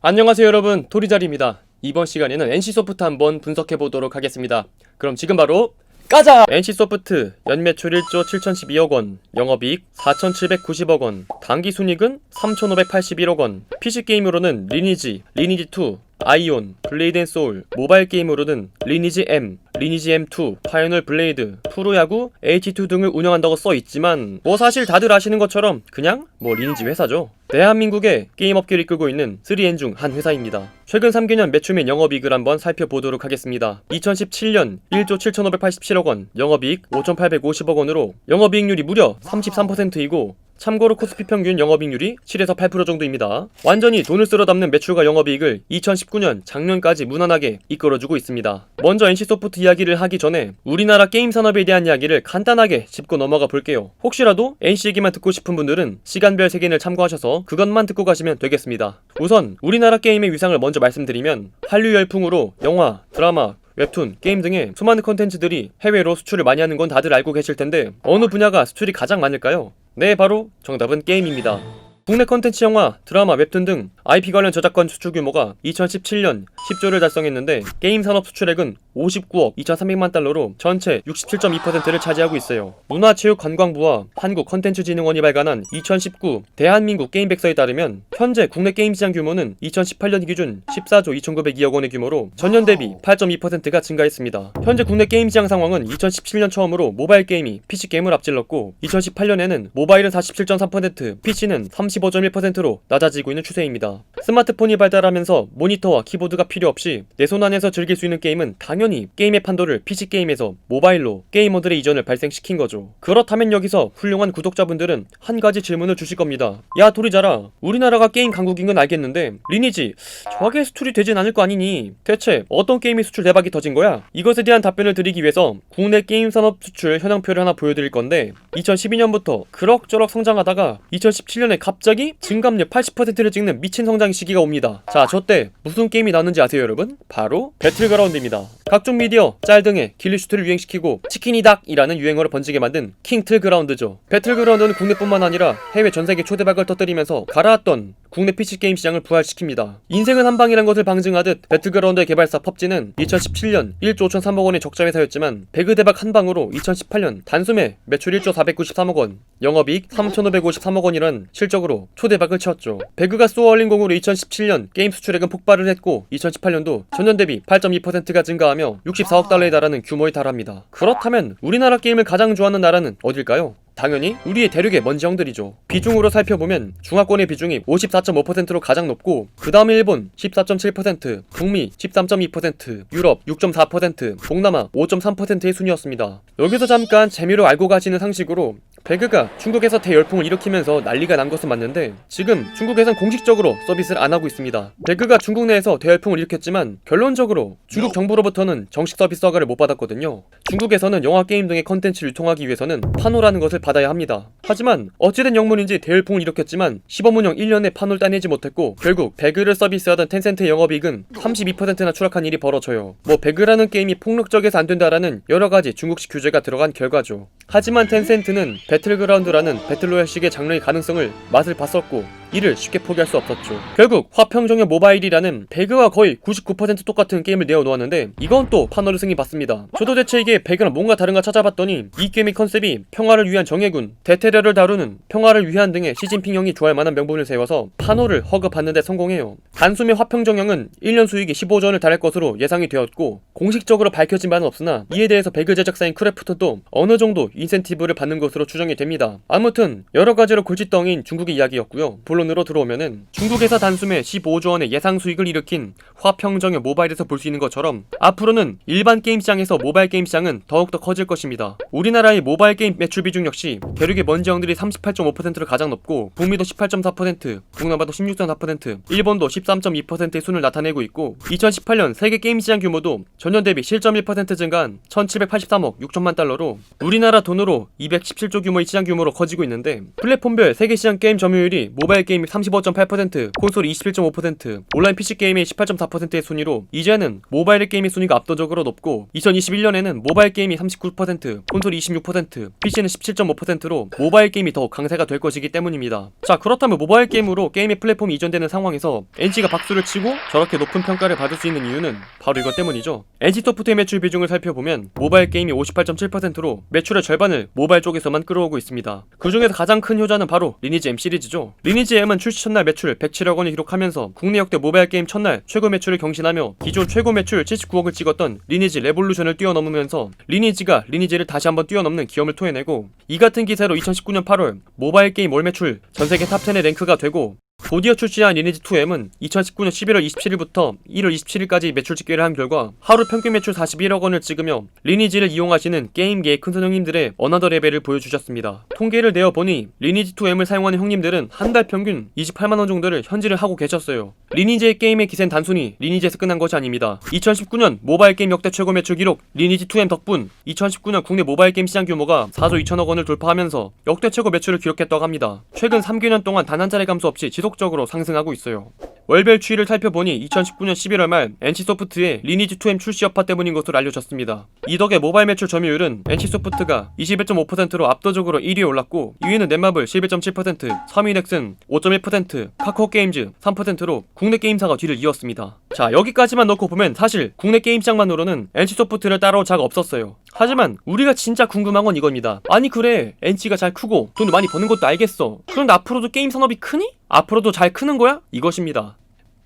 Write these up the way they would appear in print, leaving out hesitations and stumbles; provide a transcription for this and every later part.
안녕하세요 여러분, 토리자리입니다. 이번 시간에는 NC소프트 한번 분석해보도록 하겠습니다. 그럼 지금 바로 가자! NC소프트 연매출 1조 7012억원, 영업이익 4790억원, 당기순이익은 3581억원, PC게임으로는 리니지, 리니지2, 아이온, 블레이드앤소울, 모바일 게임으로는 리니지 M, 리니지 M2, 파이널 블레이드, 프로야구, H2 등을 운영한다고 써있지만 사실 다들 아시는 것처럼 그냥 리니지 회사죠. 대한민국의 게임업계를 이끌고 있는 3N 중 한 회사입니다. 최근 3개년 매출 및 영업이익을 한번 살펴보도록 하겠습니다. 2017년 1조 7587억원, 영업이익 5850억원으로 영업이익률이 무려 33%이고 참고로 코스피 평균 영업이익률이 7에서 8% 정도입니다. 완전히 돈을 쓸어 담는 매출과 영업이익을 2019년 작년까지 무난하게 이끌어주고 있습니다. 먼저 NC소프트 이야기를 하기 전에 우리나라 게임 산업에 대한 이야기를 간단하게 짚고 넘어가 볼게요. 혹시라도 NC 얘기만 듣고 싶은 분들은 시간별 세계를 참고하셔서 그것만 듣고 가시면 되겠습니다. 우선 우리나라 게임의 위상을 먼저 말씀드리면 한류 열풍으로 영화, 드라마, 웹툰, 게임 등의 수많은 컨텐츠들이 해외로 수출을 많이 하는 건 다들 알고 계실 텐데 어느 분야가 수출이 가장 많을까요? 네, 바로 정답은 게임입니다. 국내 컨텐츠 영화, 드라마, 웹툰 등 IP 관련 저작권 수출 규모가 2017년 10조를 달성했는데 게임 산업 수출액은 59억 2300만 달러로 전체 67.2%를 차지하고 있어요. 문화체육관광부와 한국컨텐츠진흥원이 발간한 2019 대한민국 게임백서에 따르면 현재 국내 게임 시장 규모는 2018년 기준 14조 2902억 원의 규모로 전년 대비 8.2%가 증가했습니다. 현재 국내 게임 시장 상황은 2017년 처음으로 모바일 게임이 PC 게임을 앞질렀고 2018년에는 모바일은 47.3%, PC는 35.1%로 낮아지고 있는 추세입니다. 스마트폰이 발달하면서 모니터와 키보드가 필요 없이 내 손 안에서 즐길 수 있는 게임은 당연히 게임의 판도를 PC게임에서 모바일로 게이머들의 이전을 발생시킨 거죠. 그렇다면 여기서 훌륭한 구독자분들은 한 가지 질문을 주실 겁니다. 야 토리자라, 우리나라가 게임 강국인 건 알겠는데 리니지 저게 수출이 되진 않을 거 아니니 대체 어떤 게임이 수출 대박이 터진 거야? 이것에 대한 답변을 드리기 위해서 국내 게임 산업 수출 현황표를 하나 보여드릴 건데 2012년부터 그럭저럭 성장하다가 2017년에 갑자기 증감률 80%를 찍는 미친 성장 시기가 옵니다. 자, 저때 무슨 게임이 나왔는지 아세요 여러분? 바로 배틀그라운드입니다. 각종 미디어, 짤 등의 길리슈트를 유행시키고 치킨이닥이라는 유행어를 번지게 만든 킹틀그라운드죠. 배틀그라운드는 국내뿐만 아니라 해외 전세계 초대박을 터뜨리면서 가라앉던 국내 PC게임 시장을 부활시킵니다. 인생은 한방이란 것을 방증하듯 배틀그라운드의 개발사 펍지는 2017년 1조 5,300억 원의 적자 회사였지만 배그 대박 한방으로 2018년 단숨에 매출 1조 493억 원, 영업이익 3,553억 원이란 실적으로 초대박을 쳤죠. 배그가 쏘어올린공으로 2017년 게임 수출액은 폭발을 했고 2018년도 전년 대비 8.2%가 증가하며 64억 달러에 달하는 규모에 달합니다. 그렇다면 우리나라 게임을 가장 좋아하는 나라는 어딜까요? 당연히 우리의 대륙의 먼지 형들이죠. 비중으로 살펴보면 중화권의 비중이 54.5%로 가장 높고 그 다음에 일본 14.7%, 북미 13.2%, 유럽 6.4%, 동남아 5.3%의 순이었습니다. 여기서 잠깐 재미로 알고 가시는 상식으로 배그가 중국에서 대열풍을 일으키면서 난리가 난 것은 맞는데 지금 중국에선 공식적으로 서비스를 안 하고 있습니다. 배그가 중국 내에서 대열풍을 일으켰지만 결론적으로 중국 정부로부터는 정식 서비스 허가를 못 받았거든요. 중국에서는 영화, 게임 등의 컨텐츠를 유통하기 위해서는 판호라는 것을 받아야 합니다. 하지만 어찌된 영문인지 대열풍을 일으켰지만 시범운영 1년에 판호를 따내지 못했고 결국 배그를 서비스하던 텐센트의 영업이익은 32%나 추락한 일이 벌어져요. 배그라는 게임이 폭력적에서 안 된다라는 여러가지 중국식 규제가 들어간 결과죠. 하지만 텐센트는 배틀그라운드라는 배틀로얄식의 장르의 가능성을 맛을 봤었고 이를 쉽게 포기할 수 없었죠. 결국 화평정의 모바일이라는 배그와 거의 99% 똑같은 게임을 내어놓았는데 이건 또 판호를 승인받습니다. 저도 대체 이게 배그랑 뭔가 다른가 찾아봤더니 이 게임의 컨셉이 평화를 위한 정예군, 대테러를 다루는 평화를 위한 등의 시진핑형이 좋아할 만한 명분을 세워서 판호를 허가받는 데 성공해요. 단숨에 화평정형은 1년 수익이 15조 원을 달할 것으로 예상이 되었고 공식적으로 밝혀진 바는 없으나 이에 대해서 배그 제작사인 크래프트도 어느 정도 인센티브를 받는 것으로 추정이 됩니다. 아무튼 여러가지로 골칫덩이인 중국의 이야기였고요. 본론으로 들어오면은 중국에서 단숨에 15조 원의 예상 수익을 일으킨 화평정의 모바일에서 볼 수 있는 것처럼 앞으로는 일반 게임 시장에서 모바일 게임 시장은 더욱더 커질 것입니다. 우리나라의 모바일 게임 매출 비중 역시 대륙의 먼지 형들이 38.5%를 가장 높고 북미도 18.4%, 동남아도 16.4%, 일본도 13.2%의 순을 나타내고 있고 2018년 세계 게임 시장 규모도 전년 대비 7.1% 증가한 1783억 6천만 달러로 우리나라 돈으로 217조 규모의 시장 규모로 커지고 있는데 플랫폼별 세계 시장 게임 점유율이 모바일 게임이 35.8%, 콘솔이 21.5%, 온라인 PC 게임이 18.4%의 순위로 이제는 모바일 게임의 순위가 압도적으로 높고 2021년에는 모바일 게임이 39%, 콘솔이 26%, PC는 17.5%로 모바일 게임이 더 강세가 될 것이기 때문입니다. 자, 그렇다면 모바일 게임으로 게임의 플랫폼이 이전되는 상황에서 NC가 박수를 치고 저렇게 높은 평가를 받을 수 있는 이유는 바로 이것 때문이죠. NC소프트의 매출 비중을 살펴보면 모바일 게임이 58.7%로 매출의 절반을 모바일 쪽에서만 끌어오고 있습니다. 그 중에서 가장 큰 효자는 바로 리니지 M 시리즈죠. 리니지 M은 출시 첫날 매출 107억 원을 기록하면서 국내 역대 모바일 게임 첫날 최고 매출을 경신하며 기존 최고 매출 79억을 찍었던 리니지 레볼루션을 뛰어넘으면서 리니지를 다시 한번 뛰어넘는 기염을 토해내고, 이 같은 기세로 2019년 8월 모바일 게임 월 매출 전세계 탑10에 랭크가 되고, 곧이어 출시한 리니지2M은 2019년 11월 27일부터 1월 27일까지 매출 집계를 한 결과 하루 평균 매출 41억 원을 찍으며 리니지를 이용하시는 게임계의 큰손 형님들의 어나더 레벨을 보여주셨습니다. 통계를 내어보니 리니지2M을 사용하는 형님들은 한 달 평균 28만원 정도를 현질을 하고 계셨어요. 리니지의 게임의 기세는 단순히 리니지에서 끝난 것이 아닙니다. 2019년 모바일 게임 역대 최고 매출 기록 리니지2M 덕분 2019년 국내 모바일 게임 시장 규모가 4조 2천억 원을 돌파하면서 역대 최고 매출을 기록했다고 합니다. 최근 3개년 동안 단 한 차례 감소 없이 지속적으로 상승하고 있어요. 월별 추이를 살펴보니 2019년 11월 말 NC소프트의 리니지2M 출시 여파 때문인 것으로 알려졌습니다. 이 덕에 모바일 매출 점유율은 NC소프트가 21.5%로 압도적으로 1위에 올랐고, 2위는 넷마블 11.7%, 3위 넥슨 5.1%, 카카오게임즈 3%로 국내 게임사가 뒤를 이었습니다. 자, 여기까지만 놓고 보면 사실 국내 게임 시장만으로는 NC소프트를 따라올 자가 없었어요. 하지만 우리가 진짜 궁금한 건 이겁니다. 아니 그래, NC가 잘 크고 돈을 많이 버는 것도 알겠어. 그런데 앞으로도 게임 산업이 크니? 앞으로도 잘 크는 거야? 이것입니다.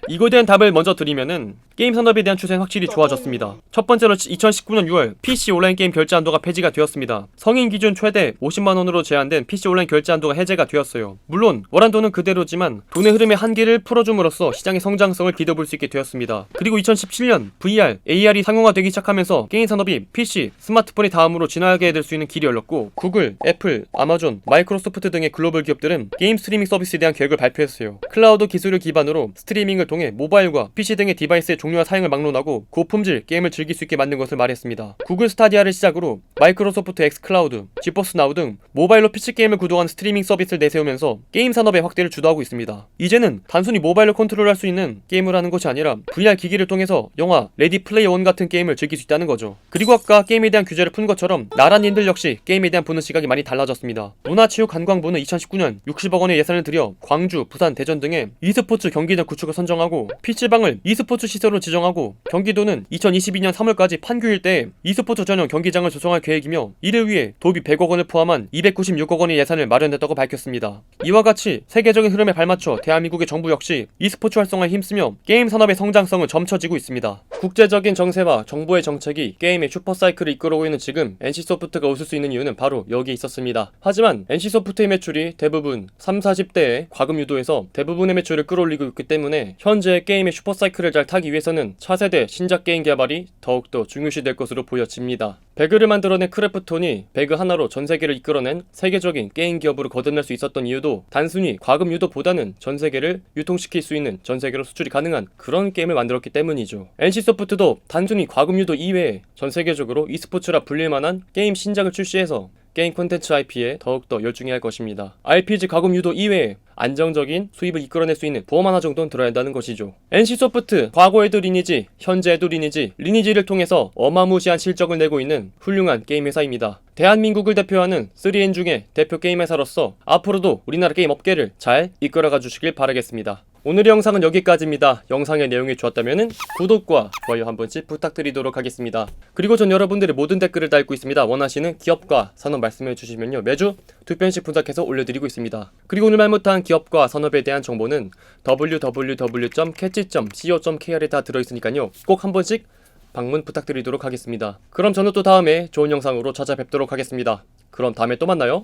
이거에 대한 답을 먼저 드리면은 게임 산업에 대한 추세는 확실히 좋아졌습니다. 첫 번째로 2019년 6월 PC 온라인 게임 결제 한도가 폐지가 되었습니다. 성인 기준 최대 50만원으로 제한된 PC 온라인 결제 한도가 해제가 되었어요. 물론 원한도는 그대로지만 돈의 흐름의 한계를 풀어줌으로써 시장의 성장성을 기대볼 수 있게 되었습니다. 그리고 2017년 VR, AR이 상용화되기 시작하면서 게임 산업이 PC, 스마트폰이 다음으로 진화하게 될 수 있는 길이 열렸고, 구글, 애플, 아마존, 마이크로소프트 등의 글로벌 기업들은 게임 스트리밍 서비스에 대한 계획을 발표했어요. 클라우드 기술을 기반으로 스트리밍을 통해 모바일과 PC 등의 디바이스의 종류와 사용을 막론하고 고품질 게임을 즐길 수 있게 만든 것을 말했습니다. 구글 스타디아를 시작으로 마이크로소프트 엑스클라우드, 지포스 나우 등 모바일로 PC 게임을 구동한 스트리밍 서비스를 내세우면서 게임 산업의 확대를 주도하고 있습니다. 이제는 단순히 모바일로 컨트롤할 수 있는 게임을 하는 것이 아니라 VR 기기를 통해서 영화 레디 플레이 원 같은 게임을 즐길 수 있다는 거죠. 그리고 아까 게임에 대한 규제를 푼 것처럼 나라님들 역시 게임에 대한 보는 시각이 많이 달라졌습니다. 문화체육관광부는 2019년 60억 원의 예산을 들여 광주, 부산, 대전 등의 e스포츠 경기장 구축을 선정하고 PC방을 e스포츠 시설로 지정하고, 경기도는 2022년 3월까지 판교 일대에 e스포츠 전용 경기장을 조성할 계획이며 이를 위해 도비 100억 원을 포함한 296억 원의 예산을 마련했다고 밝혔습니다. 이와 같이 세계적인 흐름에 발맞춰 대한민국의 정부 역시 e스포츠 활성화에 힘쓰며 게임 산업의 성장성은 점쳐지고 있습니다. 국제적인 정세와 정부의 정책이 게임의 슈퍼사이클을 이끌어오고 있는 지금 NC소프트가 웃을 수 있는 이유는 바로 여기에 있었습니다. 하지만 NC소프트의 매출이 대부분 30-40대의 과금 유도에서 대부분의 매출을 끌어올리고 있기 때문에 현재 게임의 슈퍼사이클을 잘 타기 위해서는 차세대 신작 게임 개발이 더욱더 중요시될 것으로 보여집니다. 배그를 만들어낸 크래프톤이 배그 하나로 전세계를 이끌어낸 세계적인 게임 기업으로 거듭날 수 있었던 이유도 단순히 과금 유도보다는 전세계를 유통시킬 수 있는, 전세계로 수출이 가능한 그런 게임을 만들었기 때문이죠. NC소프트도 단순히 과금 유도 이외에 전세계적으로 e스포츠라 불릴만한 게임 신작을 출시해서 게임 콘텐츠 IP에 더욱더 열중해야 할 것입니다. RPG 과금 유도 이외에 안정적인 수입을 이끌어낼 수 있는 보험 하나 정도는 들어야 한다는 것이죠. NC소프트, 과거에도 리니지, 현재에도 리니지를 통해서 어마무시한 실적을 내고 있는 훌륭한 게임 회사입니다. 대한민국을 대표하는 3N 중에 대표 게임 회사로서 앞으로도 우리나라 게임 업계를 잘 이끌어가 주시길 바라겠습니다. 오늘의 영상은 여기까지입니다. 영상의 내용이 좋았다면 구독과 좋아요 한 번씩 부탁드리도록 하겠습니다. 그리고 전 여러분들의 모든 댓글을 달고 있습니다. 원하시는 기업과 산업 말씀해 주시면요, 매주 2편씩 분석해서 올려드리고 있습니다. 그리고 오늘 말 못한 기업과 산업에 대한 정보는 www.catch.co.kr에 다 들어있으니까요, 꼭 한 번씩 방문 부탁드리도록 하겠습니다. 그럼 저는 또 다음에 좋은 영상으로 찾아뵙도록 하겠습니다. 그럼 다음에 또 만나요.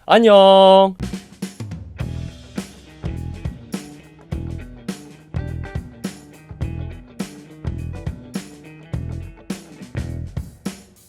안녕.